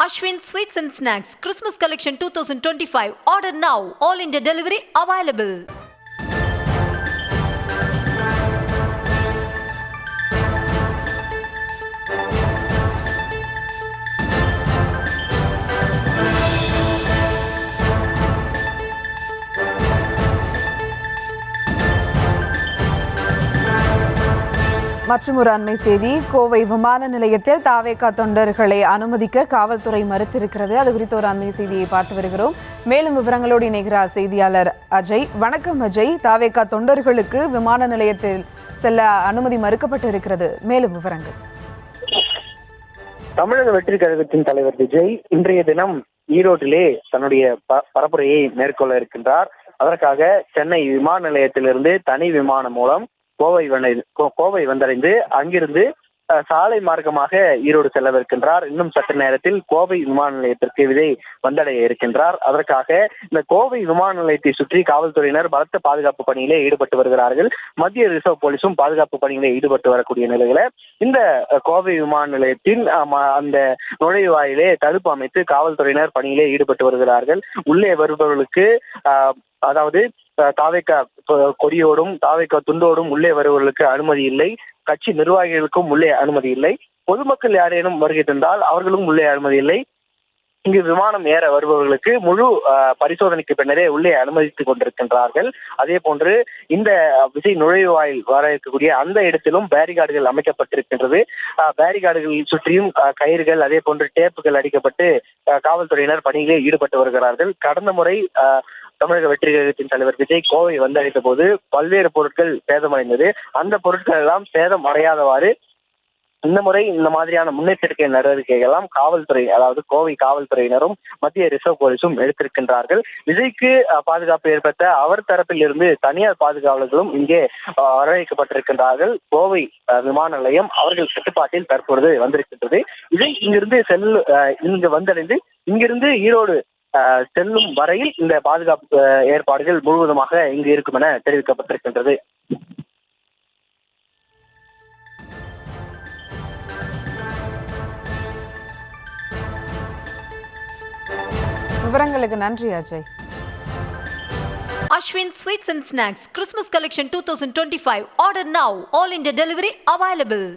Ashwin Sweets and Snacks Christmas Collection 2025. Order now. All India delivery available. மற்றொரு அண்மை செய்தி, கோவை விமான நிலையத்தில் தாவேகா தொண்டர்களை அனுமதிக்க காவல்துறை மறுத்திருக்கிறது. அது குறித்த ஒரு அண்மை செய்தியை பார்த்து வருகிறோம். மேலும் விவரங்களோடு இணைகிறார் செய்தியாளர் அஜய். வணக்கம் அஜய். தாவேகா தொண்டர்களுக்கு விமான நிலையத்தில் செல்ல அனுமதி மறுக்கப்பட்டு இருக்கிறது. மேலும் விவரங்கள். தமிழக வெற்றி கழகத்தின் தலைவர் விஜய் இன்றைய தினம் ஈரோட்டிலே தன்னுடைய பரப்புரையை மேற்கொள்ள இருக்கின்றார். அதற்காக சென்னை விமான நிலையத்திலிருந்து தனி விமானம் மூலம் கோவை வந்தடைந்து அங்கிருந்து சாலை மார்க்கமாக ஈரோடு செல்லவிருக்கின்றார். இன்னும் சற்று நேரத்தில் கோவை விமான நிலையத்திற்கு விஜய் வந்தடைய இருக்கின்றார். அதற்காக இந்த கோவை விமான நிலையத்தை சுற்றி காவல்துறையினர் பலத்த பாதுகாப்பு பணியிலே ஈடுபட்டு வருகிறார்கள். மத்திய ரிசர்வ் போலீஸும் பாதுகாப்பு பணியிலே ஈடுபட்டு வரக்கூடிய நிலையில இந்த கோவை விமான நிலையத்தின் அந்த நுழைவாயிலே தடுப்பு அமைத்து காவல்துறையினர் பணியிலே ஈடுபட்டு வருகிறார்கள். உள்ளே வருபவர்களுக்கு அதாவது தாவேகா கொடியோடும் தாவேகா துண்டோடும் உள்ளே வருவர்களுக்கு அனுமதி இல்லை. கட்சி நிர்வாகிகளுக்கும் உள்ளே அனுமதி இல்லை. பொதுமக்கள் யாரேனும் வருகை தந்தால் அவர்களும் உள்ளே அனுமதி இல்லை. இங்கு விமானம் ஏற வருபவர்களுக்கு முழு பரிசோதனைக்கு பின்னரே உள்ளே அனுமதித்துக் கொண்டிருக்கின்றார்கள். அதே போன்று இந்த விஜய் நுழைவாயில் வர இருக்கக்கூடிய அந்த இடத்திலும் பேரிகார்டுகள் அமைக்கப்பட்டிருக்கின்றது. பேரிகார்டுகள் சுற்றியும் கயிறுகள் அதே போன்று டேப்புகள் அடிக்கப்பட்டு காவல்துறையினர் பணியிலே ஈடுபட்டு வருகிறார்கள். கடந்த முறை தமிழக வெற்றி கழகத்தின் தலைவர் விஜய் கோவை வந்தடைந்த போது பல்வேறு பொருட்கள் சேதமடைந்தது. அந்த பொருட்கள் எல்லாம் சேதம் அடையாதவாறு இந்த முறை இந்த மாதிரியான முன்னெச்சரிக்கை நடவடிக்கைகள் காவல்துறை, அதாவது கோவை காவல்துறையினரும் மத்திய ரிசர்வ் போலீஸும் எடுத்திருக்கின்றார்கள். விஜய்க்கு பாதுகாப்பு ஏற்பட்ட அவர் தரப்பில் இருந்து தனியார் பாதுகாவலர்களும் இங்கே வரவேற்கப்பட்டிருக்கின்றார்கள். கோவை விமான நிலையம் அவர்கள் கட்டுப்பாட்டில் தற்பொழுது வந்திருக்கின்றது. விஜய் இங்கிருந்து இங்கு வந்தடைந்து இங்கிருந்து ஈரோடு செல்லும் வரையில் இந்த பாதுகாப்பு ஏற்பாடுகள் முழுவதுமாக இங்கு இருக்கும் என தெரிவிக்கப்பட்டிருக்கின்றது. விவரங்களுக்கு நன்றி Ajay. Ashwin Sweets and Snacks Christmas Collection 2025. Order now. All India delivery available.